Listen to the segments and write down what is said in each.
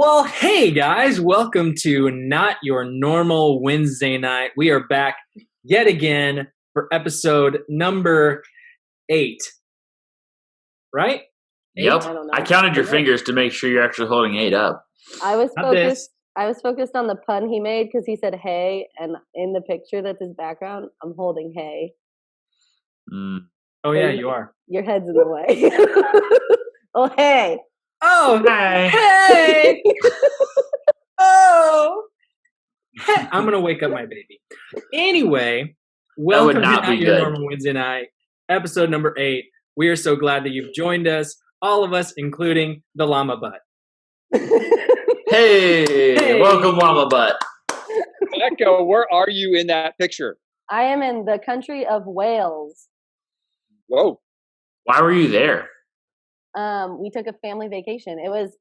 Well, hey guys, welcome to Not Your Normal Wednesday Night. We are back yet again for episode number 8. Right? Yep. I don't know. I counted your fingers to make sure you're actually holding 8 up. I was Not this. focused. I was focused on the pun he made because he said "hey," and in the picture that's his background, I'm holding "hey." Oh yeah, you are. Your head's in the way. Oh hey. Oh, Hey. hey! Oh! Hey. I'm going to wake up my baby. Anyway, welcome to not Not be Your good. Normal Wednesday Night, episode number 8. We are so glad that you've joined us, all of us, including the llama butt. Hey, welcome, Llama Butt. Echo, where are you in that picture? I am in the country of Wales. Whoa. Why were you there? We took a family vacation. It was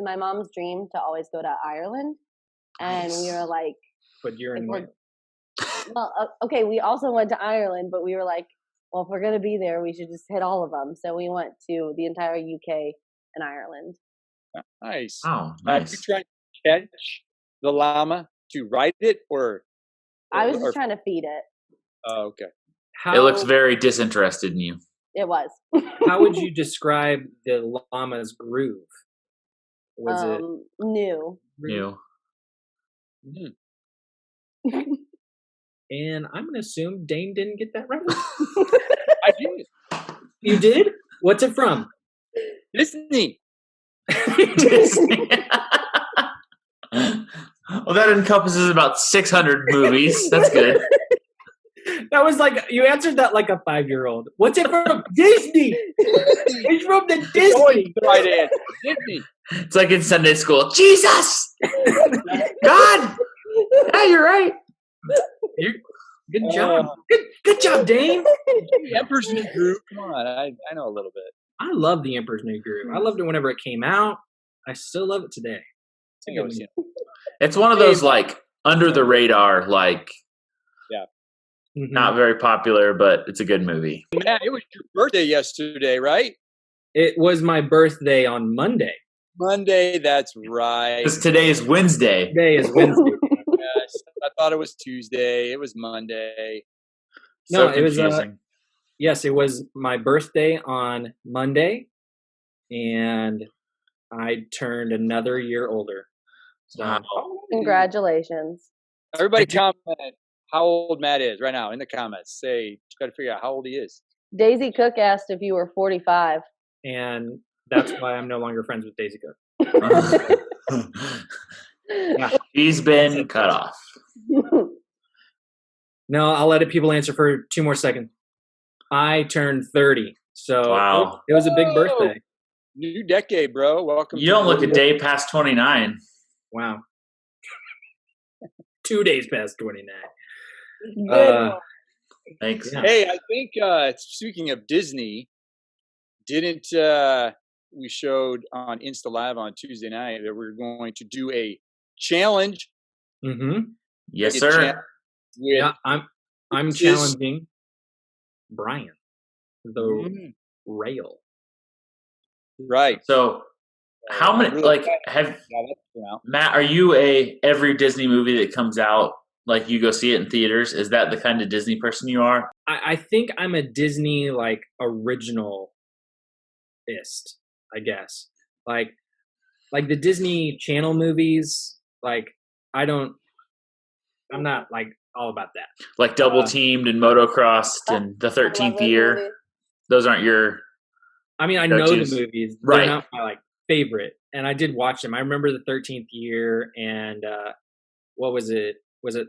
my mom's dream to always go to Ireland, and we were like, But you're in Wales. well, okay. We also went to Ireland, but we were like, well, if we're gonna be there, we should just hit all of them. So we went to the entire UK and Ireland. Nice. Oh, Are you nice. trying to catch the llama to ride it, or? I was just trying to feed it. Oh, okay. It looks very disinterested in you. It was. How would you describe the llama's groove? Was it new? You. And I'm going to assume Dane didn't get that reference. I did. You did? What's it from? Disney. Disney. Well, that encompasses about 600 movies. That's good. That was like, you answered that like a 5-year-old. What's it from? Disney! It's from the Disney! Always the right answer. Disney. It's like in Sunday school. Jesus! God! Yeah, you're right. Good job. Good job, Dane. The Emperor's New Groove. Come on, I know a little bit. I love The Emperor's New Groove. I loved it whenever it came out. I still love it today. I think I was, It's one of those like under the radar, like Mhm. not very popular, but it's a good movie. Matt, it was your birthday yesterday, right? It was my birthday on Monday. Monday, that's right. Because today is Wednesday. Today is Wednesday. Yes, I thought it was Tuesday. It was Monday. No, So it was, confusing. Yes, it was my birthday on Monday, and I turned another year older. So, Wow. Congratulations. Everybody comment how old Matt is right now in the comments. Say, try to figure out how old he is. Daisy Cook asked if you were 45. and that's why I'm no longer friends with Daisy Cook. Yeah. He's been cut off. No, I'll let people answer for 2 more seconds. I turned 30, so Wow. it was a big birthday. New decade, bro. Welcome. You don't look a day past 29. Wow. 2 days past 29. Good Uh, one. Thanks. Yeah. Hey, I think speaking of Disney, didn't we showed on Insta Live on Tuesday night that we're going to do a challenge? Mm-hmm. Yes, A sir. challenge with Yeah, I'm This- challenging Brian, the Mhm. rail. Right. So, how many, Really like, fast. have, Yeah, that's out. Matt, are you every Disney movie that comes out, like, you go see it in theaters? Is that the kind of Disney person you are? I think I'm a Disney, like, originalist, I guess. Like the Disney Channel movies, like, I'm not, like, all about that. Like, Double Teamed and Motocrossed and The 13th Year? Those aren't your... I mean, I know Go-tos. the movies. Right. They're not my, like, favorite. And I did watch them. I remember The 13th Year and, what was it? Was it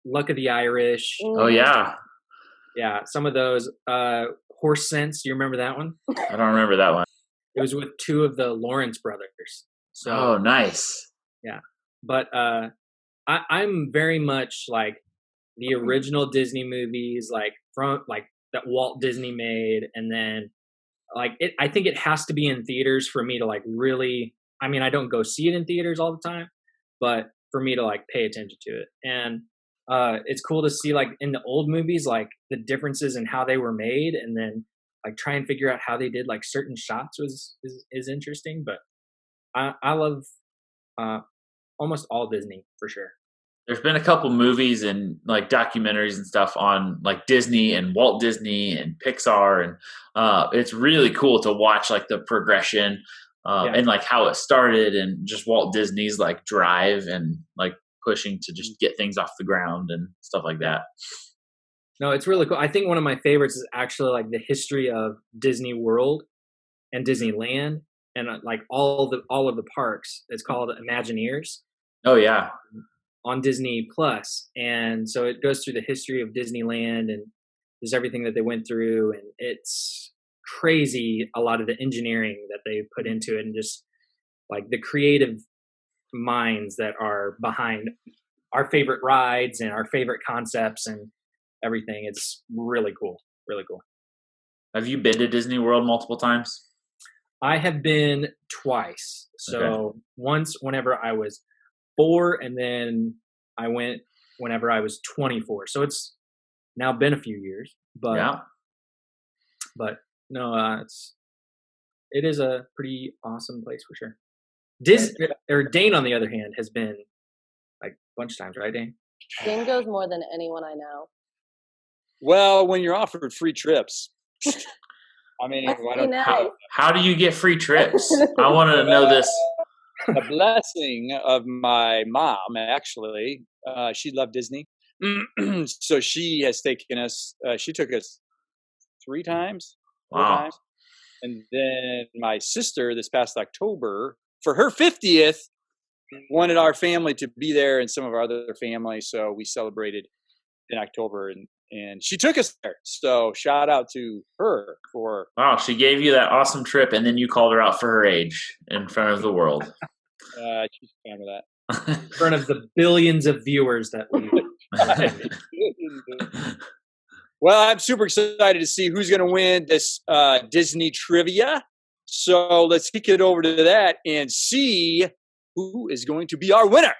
Luck of the Irish? Oh, yeah. Yeah, some of those. Horse Sense, do you remember that one? I don't remember that one. It was with 2 of the Lawrence brothers. So, Oh, nice. but I'm very much like the original Disney movies, like from like that Walt Disney made, and then like I think it has to be in theaters for me to like really. I mean, I don't go see it in theaters all the time, but for me to like pay attention to it, and it's cool to see like in the old movies like the differences in how they were made, and then like try and figure out how they did like certain shots is interesting. But I love almost all Disney for sure. There's been a couple movies and like documentaries and stuff on like Disney and Walt Disney and Pixar, and it's really cool to watch like the progression and like how it started and just Walt Disney's like drive and like pushing to just get things off the ground and stuff like that. No, it's really cool. I think one of my favorites is actually like the history of Disney World and Disneyland and like all of the parks. It's called Imagineers. Oh yeah. On Disney Plus, and so it goes through the history of Disneyland and there's everything that they went through, and it's crazy a lot of the engineering that they put into it and just like the creative minds that are behind our favorite rides and our favorite concepts and everything. It's really cool. Have you been to Disney World multiple times? I have been twice. So once whenever I was 4, and then I went whenever I was 24. So it's now been a few years, but no, it is a pretty awesome place for sure. Dane, on the other hand, has been like a bunch of times, right, Dane? Dane goes more than anyone I know. Well, when you're offered free trips, I mean, why don't nice. How do you get free trips? I want to know this. A blessing of my mom, actually. She loved Disney. So she has taken us, she took us 3 times. 4 times. And then my sister this past October, for her 50th, wanted our family to be there and some of our other family. So we celebrated in October and she took us there. So shout out to her for. Wow, she gave you that awesome trip and then you called her out for her age in front of the world. She's fine with that. In front of the billions of viewers that we. Well, I'm super excited to see who's going to win this Disney trivia. So let's kick it over to that and see who is going to be our winner.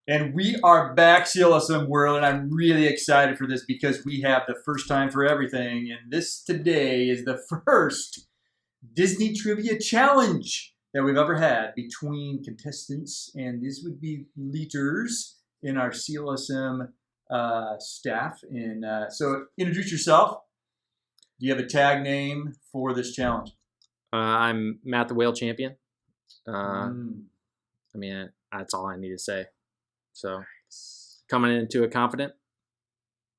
And we are back, CLSM World, and I'm really excited for this because we have the first time for everything. And this today is the first Disney Trivia Challenge that we've ever had between contestants, and these would be leaders in our CLSM staff. And so introduce yourself. Do you have a tag name for this challenge? I'm Matt the Whale Champion. I mean, that's all I need to say. So coming into it confident,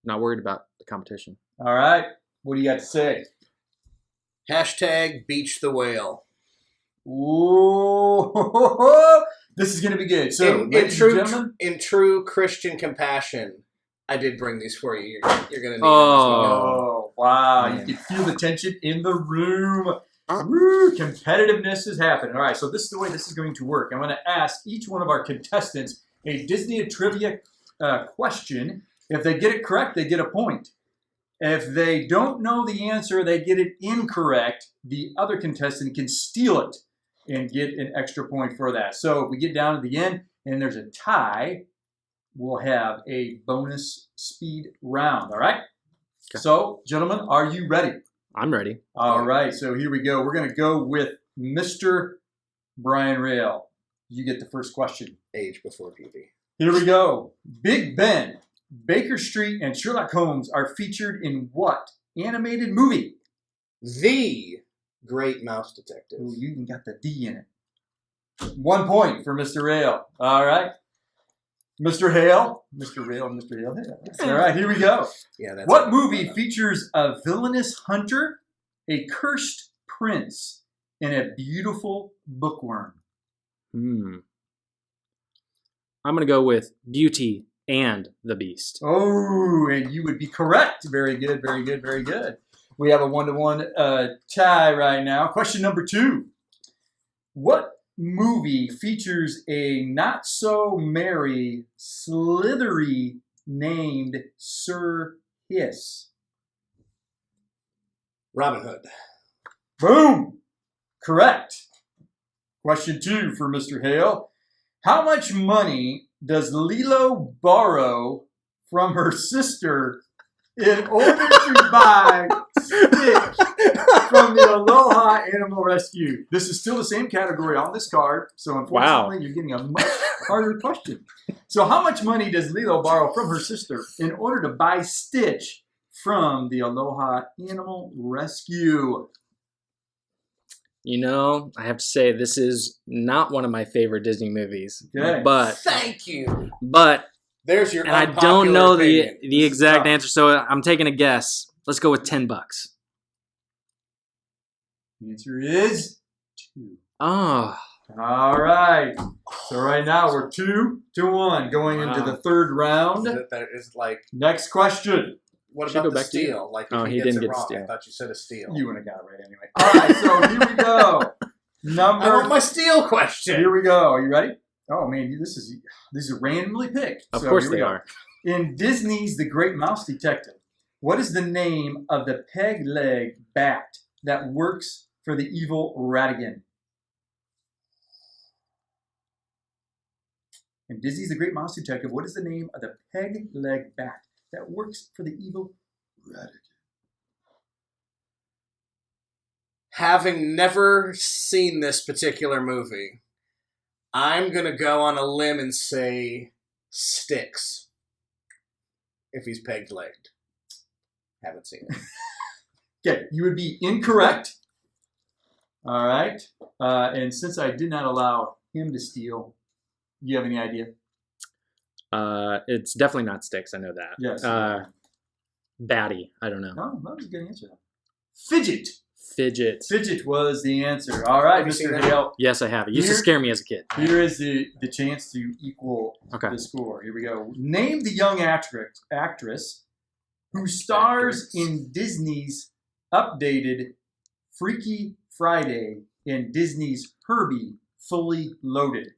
not worried about the competition. All right. What do you got to say? Hashtag Beach the Whale. Ooh, this is going to be good. So, ladies and gentlemen, in true Christian compassion, I did bring these for you. You're going to need them as we go. Oh, wow. You can feel the tension in the room. Woo, competitiveness is happening. All right, so this is the way this is going to work. I'm going to ask each one of our contestants a Disney trivia question. If they get it correct, they get a point. If they don't know the answer, they get it incorrect, the other contestant can steal it and get an extra point for that. So if we get down to the end and there's a tie, we'll have a bonus speed round, all right? Okay. So, gentlemen, are you ready? I'm ready. All right, so here we go. We're going to go with Mr. Brian Rail. You get the first question. Age before beauty. Here we go. Big Ben, Baker Street, and Sherlock Holmes are featured in what animated movie? The Great Mouse Detective. Ooh, you even got the D in it. 1 point for Mr. Rail. All right. Mr. Hale. Mr. Rail, Mr. Hale. All right, here we go. Yeah, that's what movie features a villainous hunter, a cursed prince, and a beautiful bookworm? I'm going to go with Beauty and the Beast. Oh, and you would be correct. Very good, very good, very good. We have a 1-1 tie right now. Question number 2. What movie features a not-so-merry, slithery named Sir Hiss? Robin Hood. Boom! Correct. Question 2 for Mr. Hale. How much money does Lilo borrow from her sister in order to buy stick from the Aloha Animal Rescue? This is still the same category on this card, so unfortunately you're getting a much harder question. So how much money does Lilo borrow from her sister in order to buy Stitch from the Aloha Animal Rescue? You know, I have to say this is not one of my favorite Disney movies. Okay. But Thank you. but There's your and I unpopular don't know opinion. the exact answer, so I'm taking a guess. Let's go with $10. The answer is 2. Oh, All right. So right now we're 2-1 going into the third round. That is like, Next question. what Should about go the back to you. steal? Like, if Oh, he he gets didn't it get the wrong, steal. I thought you said a steal. You wouldn't have got it right anyway. All right, so here we go. I want my steal question. Here we go. Are you ready? Oh man, these are randomly picked. of So course here we they go. are. In Disney's The Great Mouse Detective, what is the name of the peg leg bat that works for the evil Ratigan? In Disney's The Great Mouse Detective, what is the name of the peg leg bat that works for the evil Ratigan? Having never seen this particular movie, I'm going to go on a limb and say Sticks. If he's peg-legged. Haven't seen it. Okay, you would be incorrect. All right. And since I did not allow him to steal, do you have any idea? It's definitely not Sticks. I know that. Yes. Batty. I don't know. No, that was a good answer. Fidget. Fidget. Fidget was the answer. All right, Have you seen Mr. that? Hale. Yes, I have. It used to Here- scare me as a kid. Here is the chance to equal Okay. the score. Here we go. Name the young actress who stars in Disney's updated Freaky Friday in Disney's Herbie Fully Loaded.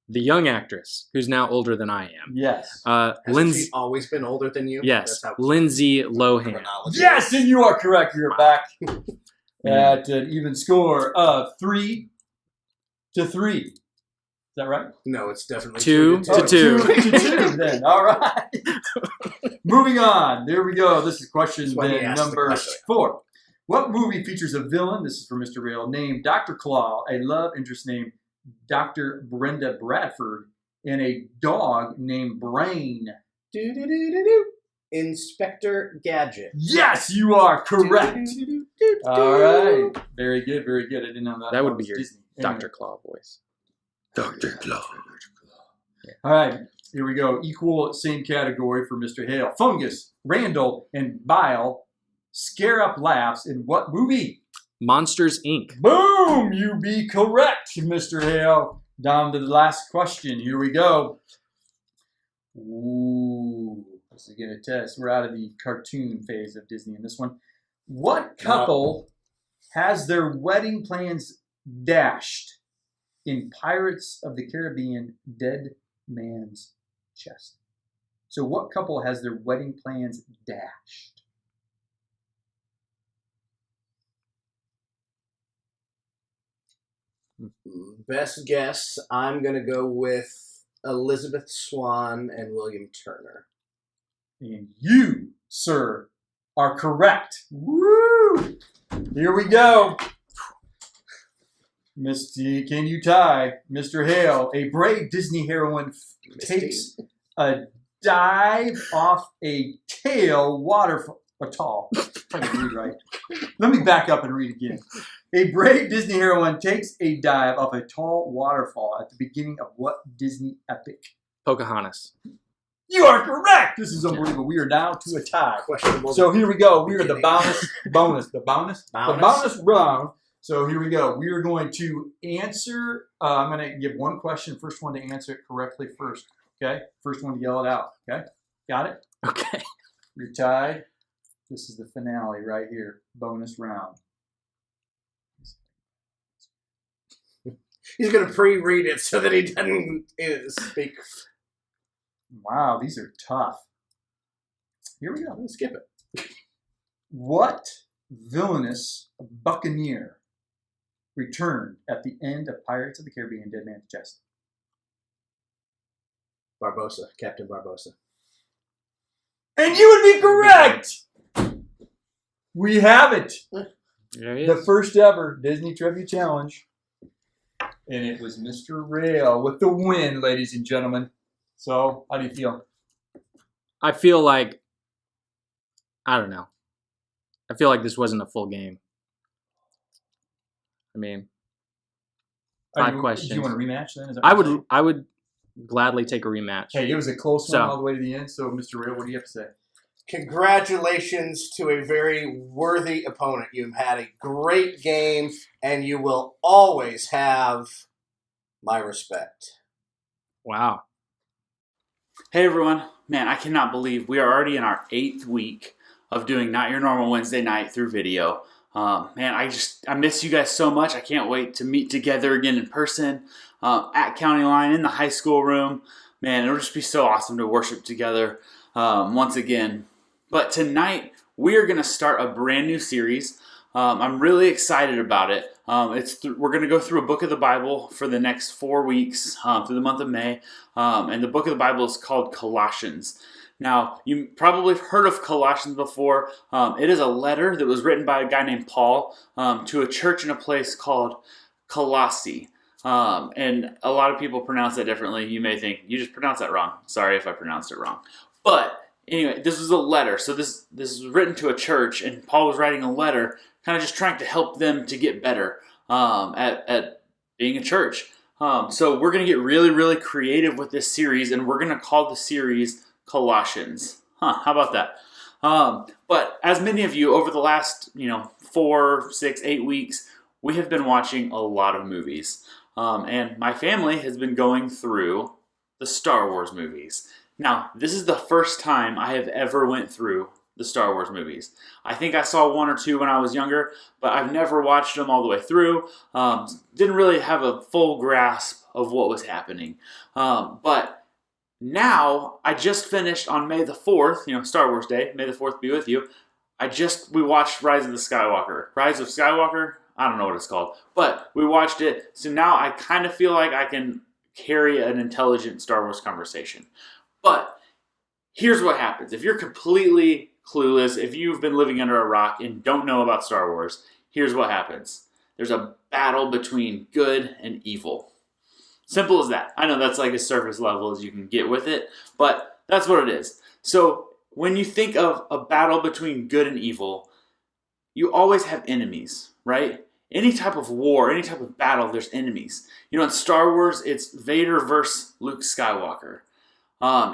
The young actress who's now older than I am. Yes. Hasn't Lindsay. she always been older than you? Yes, That's how Lindsay Lohan. chronology Yes, is. and you are correct. You're back at an even score of 3-3. Is that right? No, it's definitely 2 2 to 2. 2-2 then. All right. Moving on. There we go. This is question That's why he then asked the number question. 4. What movie features a villain? This is for Mr. Rail. Named Dr. Claw, a love interest named Dr. Brenda Bradford, and a dog named Brain. Do-do-do-do-do. Inspector Gadget. Yes, you are correct. Do-do-do-do-do. All right. Very good. Very good. I didn't know that. That would was be your Disney. Anyway. Dr. Claw voice. Dr. Claw. All right, here we go. Equal, same category for Mr. Hale. Fungus, Randall, and Bile scare up laughs in what movie? Monsters, Inc. Boom! You be correct, Mr. Hale. Down to the last question. Here we go. Ooh, this is going to test. We're out of the cartoon phase of Disney in this one. What couple has their wedding plans dashed in Pirates of the Caribbean Dead Man's Chest? So what couple has their wedding plans dashed? Best guess, I'm going to go with Elizabeth Swann and William Turner. And you, sir, are correct. Woo! Here we go. Misty, can you tie? Mr. Hale, a brave Disney heroine takes a dive off a tail waterfall. A tall. I can read right. Let me back up and read again. A brave Disney heroine takes a dive off a tall waterfall at the beginning of what Disney epic? Pocahontas. You are correct. This is unbelievable. We are down to a tie. Questionable. So here we go. We are the bonus Bonus? round. So here we go. We are going to answer. I'm going to give one question. First one to answer it correctly first. Okay. First one to yell it out. Okay. Got it? Okay. You're tied. This is the finale right here. Bonus round. He's going to pre-read it so that he doesn't speak. Wow, these are tough. Here we go. I'm going to skip it. What villainous buccaneer returned at the end of Pirates of the Caribbean Dead Man's Chest? Barbossa. Captain Barbossa. And you would be correct! we have it. There he The is. first ever Disney Trivia Challenge. And it was Mr. Rail with the win, ladies and gentlemen. So, how do you feel? I feel like, I don't know. I feel like this wasn't a full game. I mean, 5 questions. Do you want a rematch then? Is that what you're saying? I would gladly take a rematch. Hey, it was a close one So- all the way to the end. So, Mr. Rail, what do you have to say? Congratulations to a very worthy opponent. You've had a great game, and you will always have my respect. Wow. Hey everyone, man, I cannot believe we are already in our 8th week of doing Not Your Normal Wednesday Night through video. Man, I miss you guys so much. I can't wait to meet together again in person at County Line in the high school room. Man, it'll just be so awesome to worship together once again. But tonight we are going to start a brand new series. I'm really excited about it. We're going to go through a book of the Bible for the next 4 weeks through the month of May. And the book of the Bible is called Colossians. Now, you probably have heard of Colossians before. It is a letter that was written by a guy named Paul to a church in a place called Colossae. And a lot of people pronounce that differently. You may think, you just pronounced that wrong. Sorry if I pronounced it wrong. But anyway, this was a letter. So this was written to a church, and Paul was writing a letter, kind of just trying to help them to get better at being a church. So we're going to get really, really creative with this series, and we're going to call the series Colossians. How about that? But as many of you over the last 4, 6, 8 weeks, we have been watching a lot of movies. And my family has been going through the Star Wars movies. Now, this is the first time I have ever went through the Star Wars movies. I think I saw 1 or 2 when I was younger, but I've never watched them all the way through. Didn't really have a full grasp of what was happening. But now, I just finished on May the 4th, Star Wars Day, May the 4th be with you. We watched Rise of Skywalker. I don't know what it's called, but we watched it. So now I kind of feel like I can carry an intelligent Star Wars conversation. But here's what happens. If you're completely clueless, if you've been living under a rock and don't know about Star Wars, here's what happens. There's a battle between good and evil. Simple as that. I know that's like as surface level as you can get with it, but that's what it is. So when you think of a battle between good and evil, you always have enemies, right? Any type of war, any type of battle, there's enemies. In Star Wars, it's Vader versus Luke Skywalker.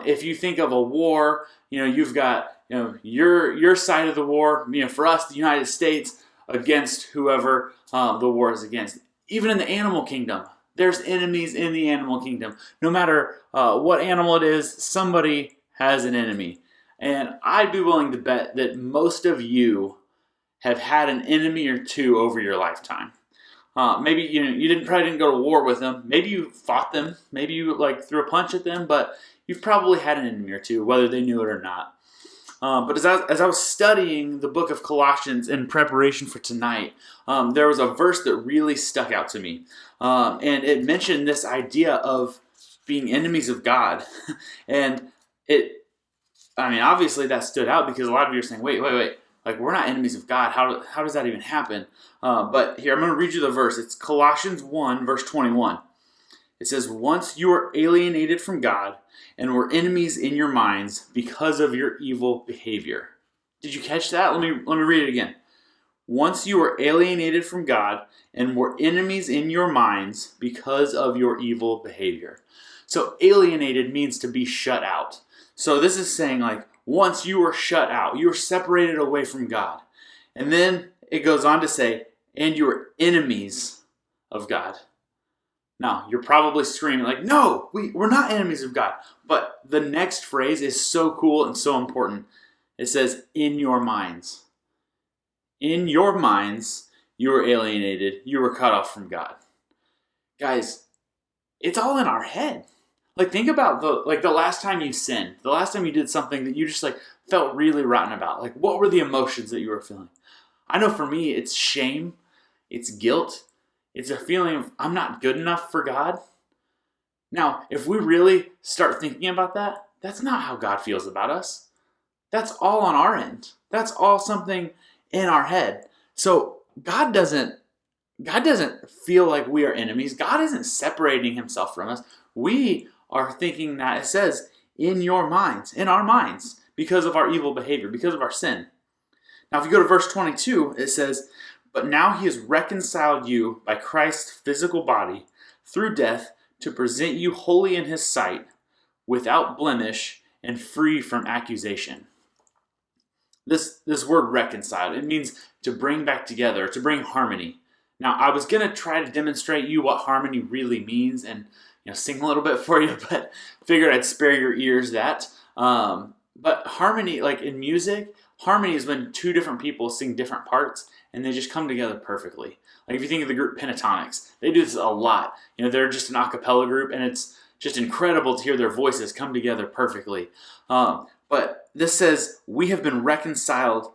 If you think of a war, you've got your side of the war. For us, the United States against whoever the war is against. Even in the animal kingdom, there's enemies in the animal kingdom. No matter what animal it is, somebody has an enemy. And I'd be willing to bet that most of you have had an enemy or 2 over your lifetime. Maybe you probably didn't go to war with them. Maybe you fought them. Maybe you threw a punch at them. But you've probably had an enemy or 2, whether they knew it or not. But as I was studying the book of Colossians in preparation for tonight, there was a verse that really stuck out to me. And it mentioned this idea of being enemies of God. And obviously that stood out because a lot of you are saying, wait. We're not enemies of God. How does that even happen? But here, I'm going to read you the verse. It's Colossians 1, verse 21. It says, once you were alienated from God and were enemies in your minds because of your evil behavior. Did you catch that? Let me read it again. Once you were alienated from God and were enemies in your minds because of your evil behavior. So alienated means to be shut out. So this is saying once you were shut out, you were separated away from God. And then it goes on to say, and you were enemies of God. Now, you're probably screaming no, we're not enemies of God. But the next phrase is so cool and so important. It says, in your minds. In your minds, you were alienated. You were cut off from God. Guys, it's all in our head. Think about the last time you sinned. The last time you did something that you just felt really rotten about. What were the emotions that you were feeling? I know for me, it's shame. It's guilt. It's a feeling of I'm not good enough for God. Now, if we really start thinking about that, that's not how God feels about us. That's all on our end. That's all something in our head. So God doesn't feel like we are enemies. God isn't separating himself from us. We are thinking that, it says, in your minds, in our minds, because of our evil behavior, because of our sin. Now, if you go to verse 22, it says, but now he has reconciled you by Christ's physical body through death to present you holy in his sight, without blemish and free from accusation. This word reconciled, it means to bring back together, to bring harmony. Now, I was going to try to demonstrate you what harmony really means and sing a little bit for you, but figured I'd spare your ears that. But harmony, like in music, harmony is when two different people sing different parts and they just come together perfectly. Like if you think of the group Pentatonics, they do this a lot. They're just an a cappella group, and it's just incredible to hear their voices come together perfectly. But this says, we have been reconciled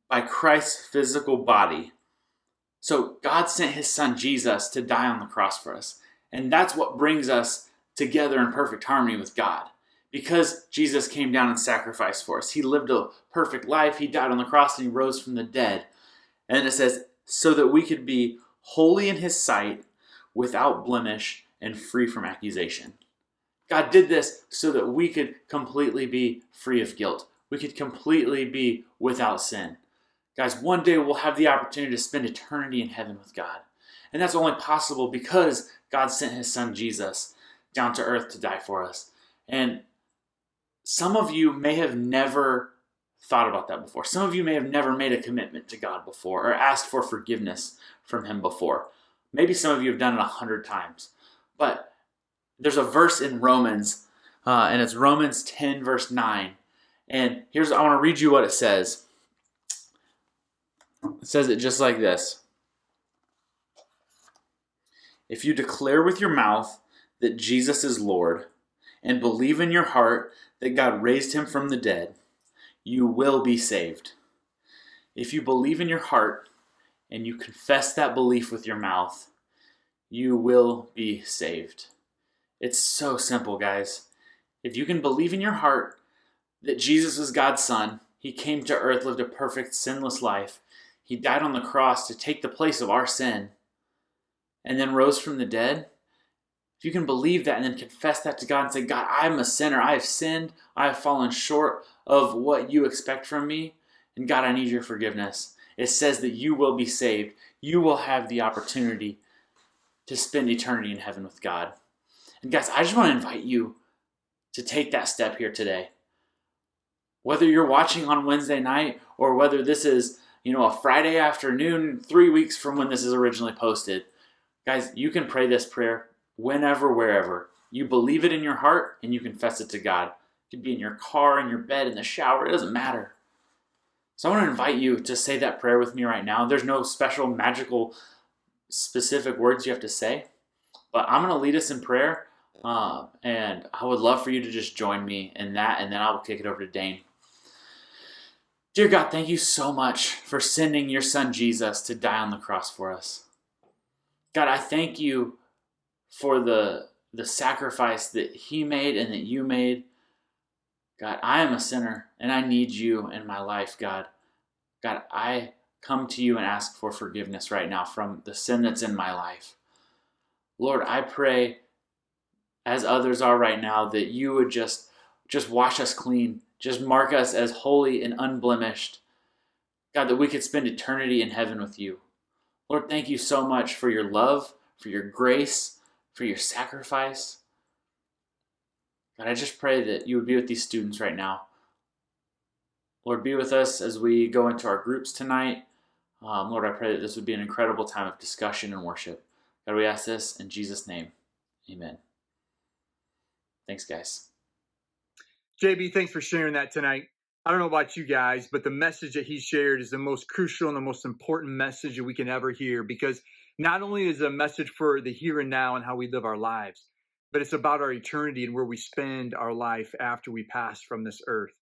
by Christ's physical body. So God sent his son Jesus to die on the cross for us. And that's what brings us together in perfect harmony with God. Because Jesus came down and sacrificed for us. He lived a perfect life. He died on the cross and he rose from the dead. And it says, so that we could be holy in his sight, without blemish and free from accusation. God did this so that we could completely be free of guilt. We could completely be without sin. Guys, one day we'll have the opportunity to spend eternity in heaven with God. And that's only possible because God sent his son Jesus down to earth to die for us. And some of you may have never thought about that before. Some of you may have never made a commitment to God before or asked for forgiveness from him before. Maybe some of you have done it 100 times. But there's a verse in Romans, and it's Romans 10, verse 9. And I want to read you what it says. It says it just like this. If you declare with your mouth that Jesus is Lord and believe in your heart that God raised him from the dead, you will be saved. If you believe in your heart and you confess that belief with your mouth, you will be saved. It's so simple, guys. If you can believe in your heart that Jesus is God's son, he came to earth, lived a perfect, sinless life. He died on the cross to take the place of our sin and then rose from the dead. If you can believe that and then confess that to God and say, God, I'm a sinner. I have sinned. I have fallen short of what you expect from me. And God, I need your forgiveness. It says that you will be saved. You will have the opportunity to spend eternity in heaven with God. And guys, I just want to invite you to take that step here today. Whether you're watching on Wednesday night or whether this is, a Friday afternoon, 3 weeks from when this is originally posted. Guys, you can pray this prayer whenever, wherever. You believe it in your heart and you confess it to God. It could be in your car, in your bed, in the shower. It doesn't matter. So I want to invite you to say that prayer with me right now. There's no special, magical, specific words you have to say. But I'm going to lead us in prayer. And I would love for you to just join me in that. And then I will kick it over to Dane. Dear God, thank you so much for sending your son Jesus to die on the cross for us. God, I thank you for the sacrifice that he made and that you made. God, I am a sinner and I need you in my life, God. God, I come to you and ask for forgiveness right now from the sin that's in my life. Lord, I pray, as others are right now, that you would just wash us clean. Just mark us as holy and unblemished. God, that we could spend eternity in heaven with you. Lord, thank you so much for your love, for your grace, for your sacrifice. God, I just pray that you would be with these students right now. Lord, be with us as we go into our groups tonight. Lord, I pray that this would be an incredible time of discussion and worship. God, we ask this in Jesus' name. Amen. Thanks, guys. JB, thanks for sharing that tonight. I don't know about you guys, but the message that he shared is the most crucial and the most important message that we can ever hear, because not only is it a message for the here and now and how we live our lives, but it's about our eternity and where we spend our life after we pass from this earth.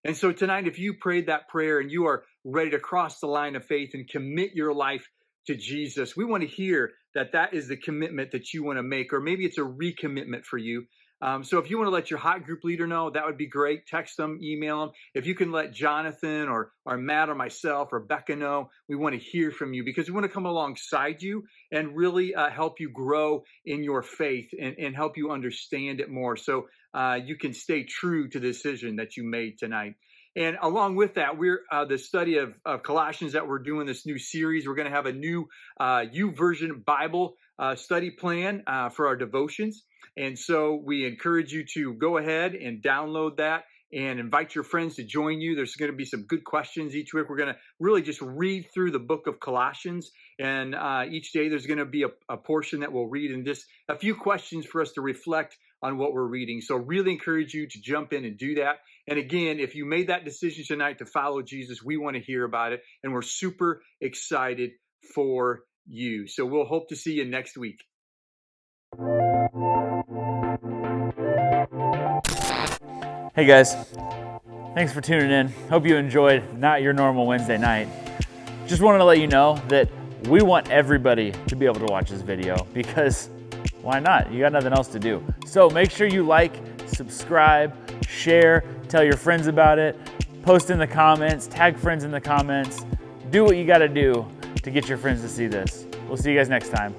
And so tonight, if you prayed that prayer and you are ready to cross the line of faith and commit your life to Jesus, we want to hear that that is the commitment that you want to make, or maybe it's a recommitment for you. So if you want to let your hot group leader know, that would be great. Text them, email them. If you can let Jonathan or Matt or myself or Becca know, we want to hear from you because we want to come alongside you and really help you grow in your faith and help you understand it more so you can stay true to the decision that you made tonight. And along with that, we're the study of Colossians that we're doing this new series. We're going to have a new YouVersion Bible study plan for our devotions. And so we encourage you to go ahead and download that and invite your friends to join you. There's going to be some good questions each week. We're going to really just read through the book of Colossians. And each day there's going to be a portion that we'll read and just a few questions for us to reflect on what we're reading. So really encourage you to jump in and do that. And again, if you made that decision tonight to follow Jesus, we want to hear about it. And we're super excited for you. So we'll hope to see you next week. Hey guys, thanks for tuning in. Hope you enjoyed Not Your Normal Wednesday Night. Just wanted to let you know that we want everybody to be able to watch this video because why not? You got nothing else to do. So make sure you like, subscribe, share, tell your friends about it, post in the comments, tag friends in the comments. Do what you got to do to get your friends to see this. We'll see you guys next time.